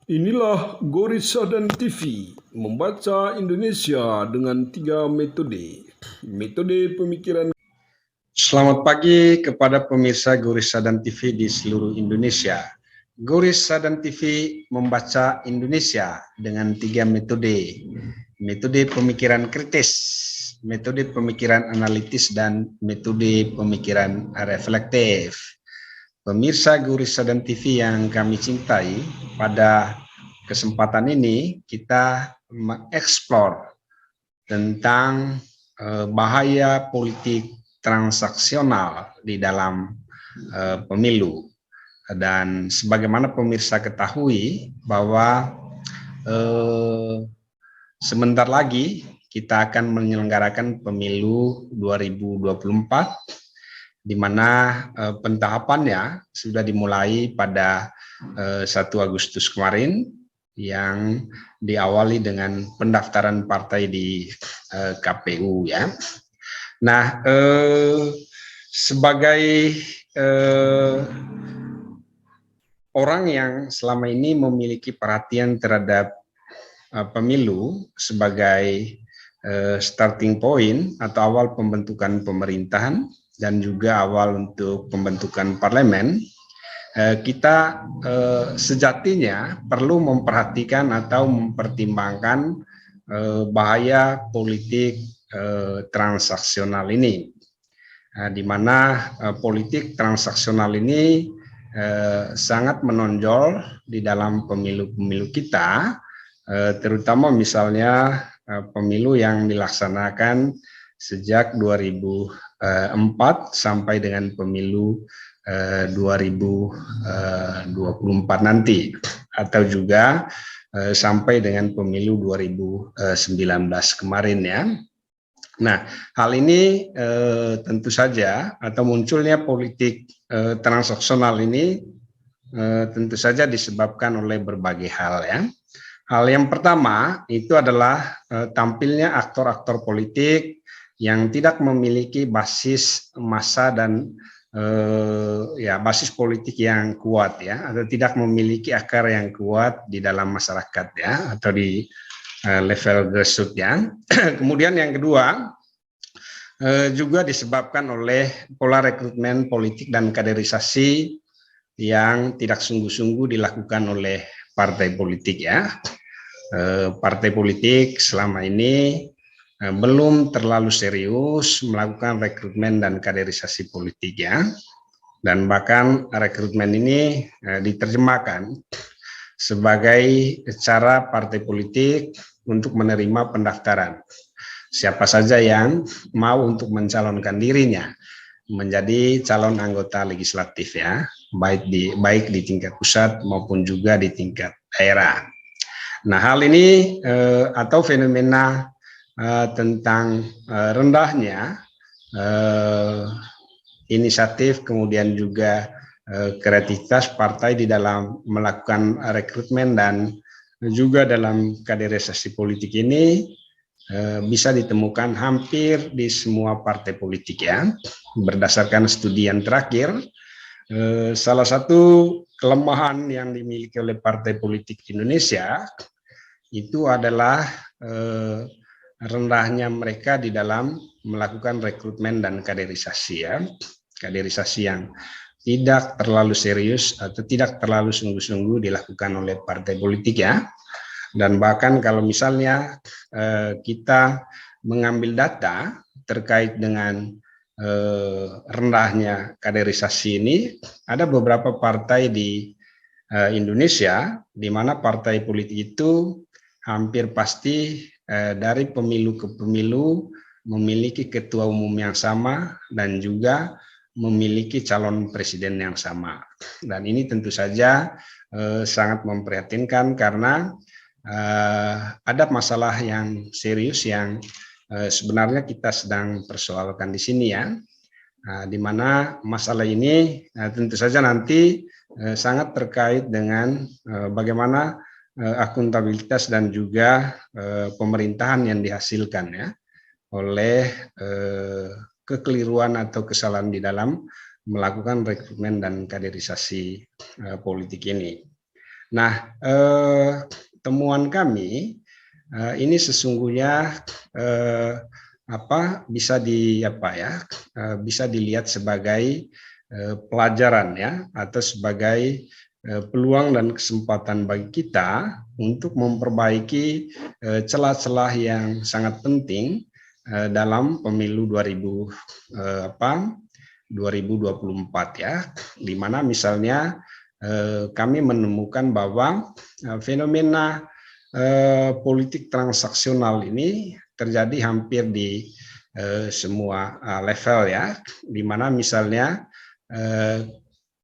Inilah Gorissa dan TV, membaca Indonesia dengan 3 metode. Metode pemikiran. Selamat pagi kepada pemirsa Gorissa dan TV di seluruh Indonesia. Gorissa dan TV membaca Indonesia dengan 3 metode. Metode pemikiran kritis, metode pemikiran analitis, dan metode pemikiran reflektif. Pemirsa Gorissa dan TV yang kami cintai, pada kesempatan ini kita mengeksplor tentang bahaya politik transaksional di dalam pemilu. Dan sebagaimana pemirsa ketahui bahwa sebentar lagi kita akan menyelenggarakan pemilu 2024, di mana pentahapannya sudah dimulai pada 1 Agustus kemarin, yang diawali dengan pendaftaran partai di KPU ya. Nah, sebagai orang yang selama ini memiliki perhatian terhadap pemilu sebagai starting point atau awal pembentukan pemerintahan dan juga awal untuk pembentukan parlemen, kita sejatinya perlu memperhatikan atau mempertimbangkan bahaya politik transaksional ini, di mana politik transaksional ini sangat menonjol di dalam pemilu-pemilu kita, terutama misalnya pemilu yang dilaksanakan sejak 2004 sampai dengan pemilu 2024 nanti, atau juga sampai dengan pemilu 2019 kemarin ya. Nah, hal ini tentu saja, atau munculnya politik transaksional ini tentu saja disebabkan oleh berbagai hal ya. Hal yang pertama itu adalah tampilnya aktor-aktor politik yang tidak memiliki basis massa dan basis politik yang kuat ya, atau tidak memiliki akar yang kuat di dalam masyarakat ya, atau di level grassroots ya. Kemudian yang kedua juga disebabkan oleh pola rekrutmen politik dan kaderisasi yang tidak sungguh-sungguh dilakukan oleh partai politik ya. Partai politik selama ini belum terlalu serius melakukan rekrutmen dan kaderisasi politik ya, dan bahkan rekrutmen ini diterjemahkan sebagai cara partai politik untuk menerima pendaftaran siapa saja yang mau untuk mencalonkan dirinya menjadi calon anggota legislatif ya, baik di tingkat pusat maupun juga di tingkat daerah. Nah, hal ini atau fenomena tentang rendahnya inisiatif, kemudian juga kreativitas partai di dalam melakukan rekrutmen dan juga dalam kaderisasi politik ini bisa ditemukan hampir di semua partai politik ya. Berdasarkan studi yang terakhir, salah satu kelemahan yang dimiliki oleh partai politik Indonesia itu adalah rendahnya mereka di dalam melakukan rekrutmen dan kaderisasi ya. Kaderisasi yang tidak terlalu serius atau tidak terlalu sungguh-sungguh dilakukan oleh partai politik ya. Dan bahkan kalau misalnya kita mengambil data terkait dengan rendahnya kaderisasi ini, ada beberapa partai di Indonesia di mana partai politik itu hampir pasti dari pemilu ke pemilu memiliki ketua umum yang sama dan juga memiliki calon presiden yang sama. Dan ini tentu saja sangat memprihatinkan karena ada masalah yang serius yang sebenarnya kita sedang persoalkan di sini ya, di mana masalah ini tentu saja nanti sangat terkait dengan bagaimana akuntabilitas dan juga pemerintahan yang dihasilkan ya oleh kekeliruan atau kesalahan di dalam melakukan rekrutmen dan kaderisasi politik ini. Nah, temuan kami ini sesungguhnya bisa dilihat sebagai pelajaran ya, atau sebagai peluang dan kesempatan bagi kita untuk memperbaiki celah-celah yang sangat penting dalam pemilu 2024 ya, di mana misalnya kami menemukan bahwa fenomena politik transaksional ini terjadi hampir di semua level ya, di mana misalnya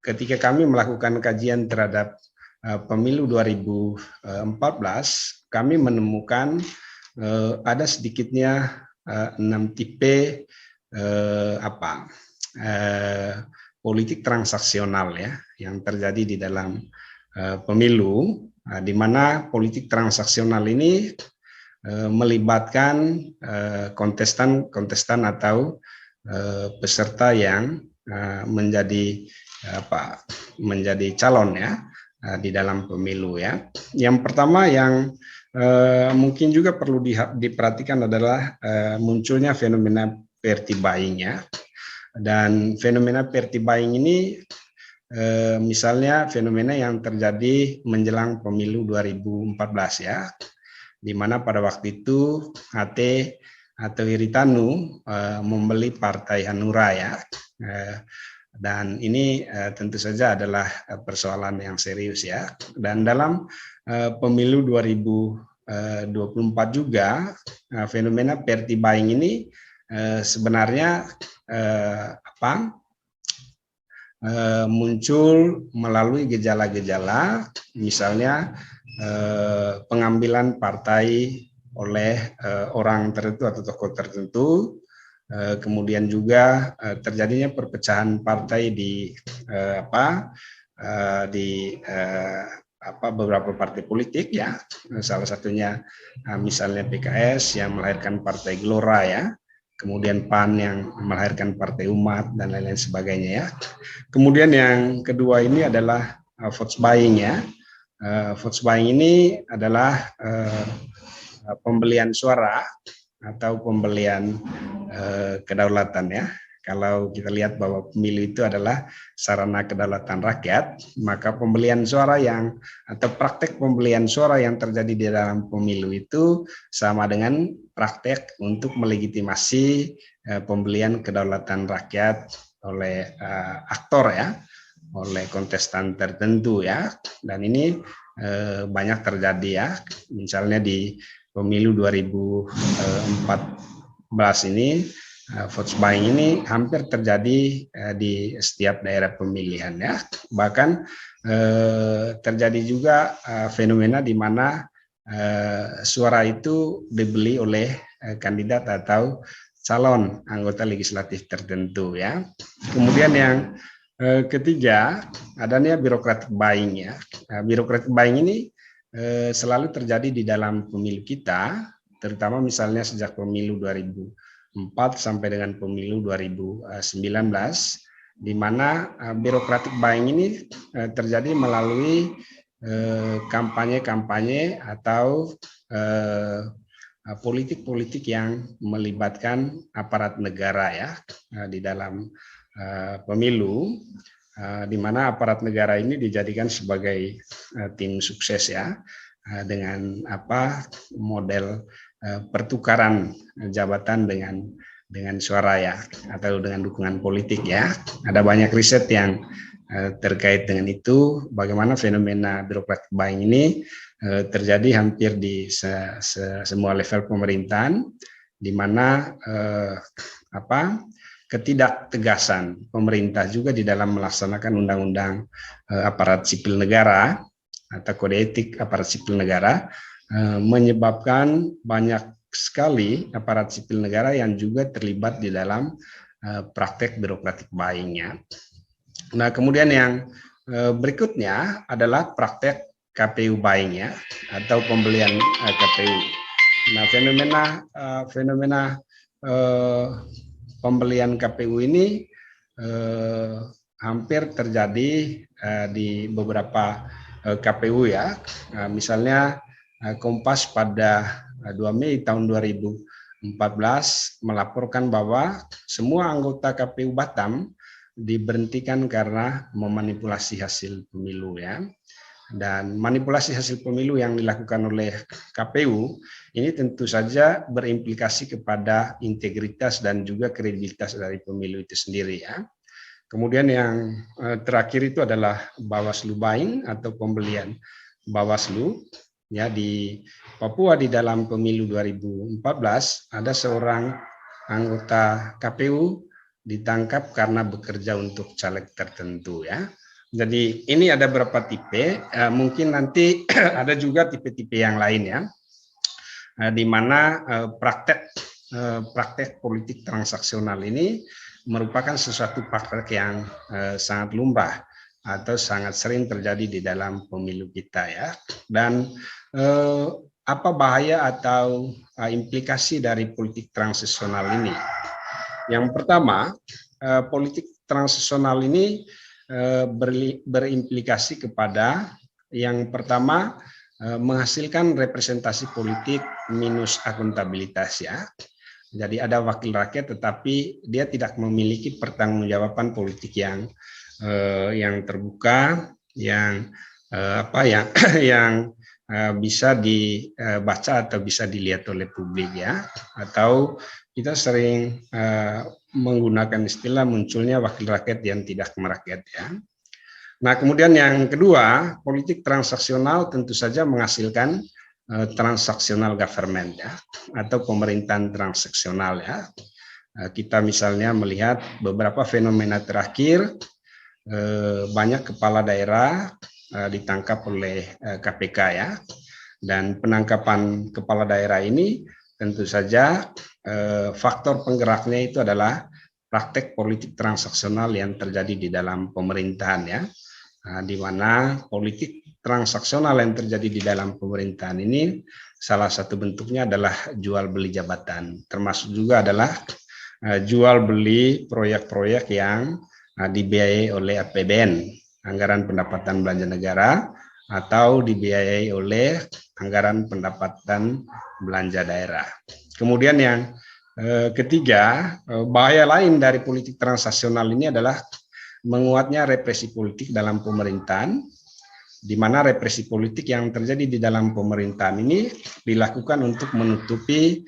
ketika kami melakukan kajian terhadap pemilu 2014, kami menemukan ada sedikitnya 6 tipe politik transaksional ya yang terjadi di dalam pemilu, di mana politik transaksional ini melibatkan kontestan atau peserta yang menjadi calon ya di dalam pemilu ya. Yang pertama yang mungkin juga perlu diperhatikan adalah munculnya fenomena party buying ya. Dan fenomena party buying ini misalnya fenomena yang terjadi menjelang pemilu 2014 ya, di mana pada waktu itu HT atau Haritanu membeli Partai Hanura ya, dan ini tentu saja adalah persoalan yang serius ya. Dan dalam pemilu 2024 juga fenomena party buying ini sebenarnya muncul melalui gejala-gejala, misalnya pengambilan partai oleh orang tertentu atau tokoh tertentu, kemudian juga terjadinya perpecahan partai di beberapa partai politik ya, salah satunya misalnya PKS yang melahirkan Partai Gelora ya, kemudian PAN yang melahirkan Partai Umat dan lain-lain sebagainya ya. Kemudian yang kedua ini adalah vote buying ya. Vote buying ini adalah pembelian suara atau pembelian kedaulatan ya. Kalau kita lihat bahwa pemilu itu adalah sarana kedaulatan rakyat, maka pembelian suara atau praktek pembelian suara yang terjadi di dalam pemilu itu sama dengan praktek untuk melegitimasi pembelian kedaulatan rakyat oleh aktor ya, oleh kontestan tertentu ya. Dan ini banyak terjadi ya, misalnya di pemilu 2014 ini vote buying ini hampir terjadi di setiap daerah pemilihan ya. Bahkan terjadi juga fenomena di mana suara itu dibeli oleh kandidat atau calon anggota legislatif tertentu ya. Kemudian yang ketiga, adanya bureaucratic buying ya. Bureaucratic buying ini selalu terjadi di dalam pemilu kita, terutama misalnya sejak pemilu 2004 sampai dengan pemilu 2019, di mana bureaucratic buying ini terjadi melalui kampanye-kampanye atau politik-politik yang melibatkan aparat negara ya di dalam pemilu, di mana aparat negara ini dijadikan sebagai tim sukses ya, dengan model pertukaran jabatan dengan suara ya, atau dengan dukungan politik ya. Ada banyak riset yang terkait dengan itu, bagaimana fenomena bureaucratic buying ini terjadi hampir di semua level pemerintahan, di mana ketidaktegasan pemerintah juga di dalam melaksanakan undang-undang aparat sipil negara atau kode etik aparat sipil negara menyebabkan banyak sekali aparat sipil negara yang juga terlibat di dalam praktek bureaucratic buying-nya. Nah, kemudian yang berikutnya adalah praktek KPU buying ya, atau pembelian KPU. Nah, fenomena pembelian KPU ini hampir terjadi di beberapa KPU ya. Misalnya Kompas pada 2 Mei tahun 2014 melaporkan bahwa semua anggota KPU Batam diberhentikan karena memanipulasi hasil pemilu ya. Dan manipulasi hasil pemilu yang dilakukan oleh KPU ini tentu saja berimplikasi kepada integritas dan juga kredibilitas dari pemilu itu sendiri ya. Kemudian yang terakhir itu adalah Bawaslu buying atau pembelian Bawaslu ya di Papua. Di dalam pemilu 2014 ada seorang anggota KPU ditangkap karena bekerja untuk caleg tertentu ya. Jadi ini ada beberapa tipe, mungkin nanti ada juga tipe-tipe yang lain ya, di mana praktek politik transaksional ini merupakan sesuatu praktek yang sangat lumrah atau sangat sering terjadi di dalam pemilu kita ya. Dan apa bahaya atau implikasi dari politik transaksional ini? Yang pertama, politik transaksional ini berimplikasi kepada yang pertama menghasilkan representasi politik minus akuntabilitas ya. Jadi ada wakil rakyat tetapi dia tidak memiliki pertanggungjawaban politik yang terbuka, yang yang bisa dibaca atau bisa dilihat oleh publik ya. Atau kita sering menggunakan istilah munculnya wakil rakyat yang tidak merakyat ya. Nah, kemudian yang kedua, politik transaksional tentu saja menghasilkan transaksional government ya, atau pemerintahan transaksional ya. Kita misalnya melihat beberapa fenomena terakhir, banyak kepala daerah ditangkap oleh KPK ya, dan penangkapan kepala daerah ini tentu saja faktor penggeraknya itu adalah praktek politik transaksional yang terjadi di dalam pemerintahan ya, di mana politik transaksional yang terjadi di dalam pemerintahan ini salah satu bentuknya adalah jual beli jabatan, termasuk juga adalah jual beli proyek-proyek yang dibiayai oleh APBN, anggaran pendapatan belanja negara, atau dibiayai oleh anggaran pendapatan belanja daerah. Kemudian yang ketiga, bahaya lain dari politik transaksional ini adalah menguatnya represi politik dalam pemerintahan, di mana represi politik yang terjadi di dalam pemerintahan ini dilakukan untuk menutupi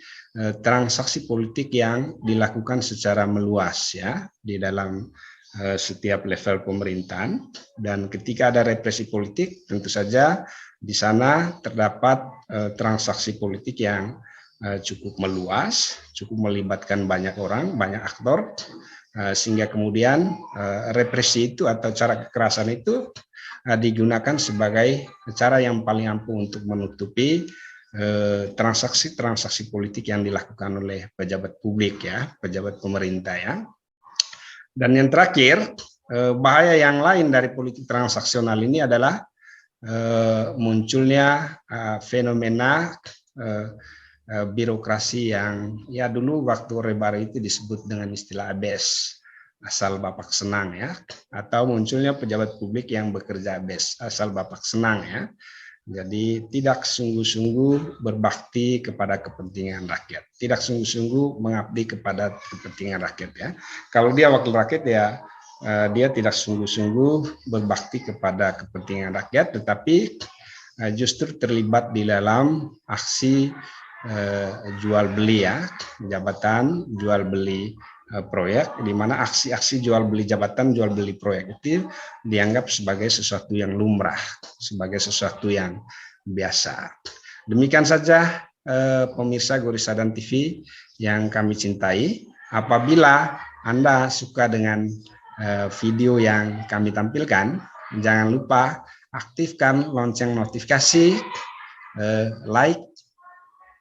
transaksi politik yang dilakukan secara meluas ya di dalam setiap level pemerintahan. Dan ketika ada represi politik, tentu saja di sana terdapat transaksi politik yang cukup meluas, cukup melibatkan banyak orang, banyak aktor, sehingga kemudian represi itu atau cara kekerasan itu digunakan sebagai cara yang paling ampuh untuk menutupi transaksi-transaksi politik yang dilakukan oleh pejabat publik ya, pejabat pemerintah ya. Dan yang terakhir, bahaya yang lain dari politik transaksional ini adalah munculnya fenomena birokrasi yang ya dulu waktu Orde Baru itu disebut dengan istilah ABS, asal bapak senang ya, atau munculnya pejabat publik yang bekerja ABS, asal bapak senang ya. Jadi tidak sungguh-sungguh berbakti kepada kepentingan rakyat, tidak sungguh-sungguh mengabdi kepada kepentingan rakyat ya. Kalau dia wakil rakyat ya dia tidak sungguh-sungguh berbakti kepada kepentingan rakyat, tetapi justru terlibat di dalam aksi jual beli ya, jabatan, jual beli proyek, di mana aksi-aksi jual beli jabatan, jual beli proyek itu dianggap sebagai sesuatu yang lumrah, sebagai sesuatu yang biasa. Demikian saja pemirsa Gorisadan TV yang kami cintai. Apabila Anda suka dengan video yang kami tampilkan, jangan lupa aktifkan lonceng notifikasi, like,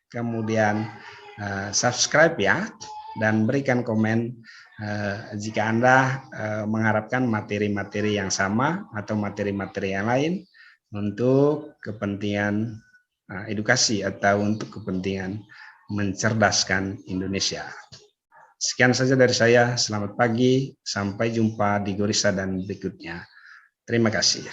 kemudian subscribe ya, dan berikan komen jika Anda mengharapkan materi-materi yang sama atau materi-materi yang lain untuk kepentingan edukasi atau untuk kepentingan mencerdaskan Indonesia. Sekian saja dari saya, selamat pagi, sampai jumpa di Gorisadan berikutnya. Terima kasih.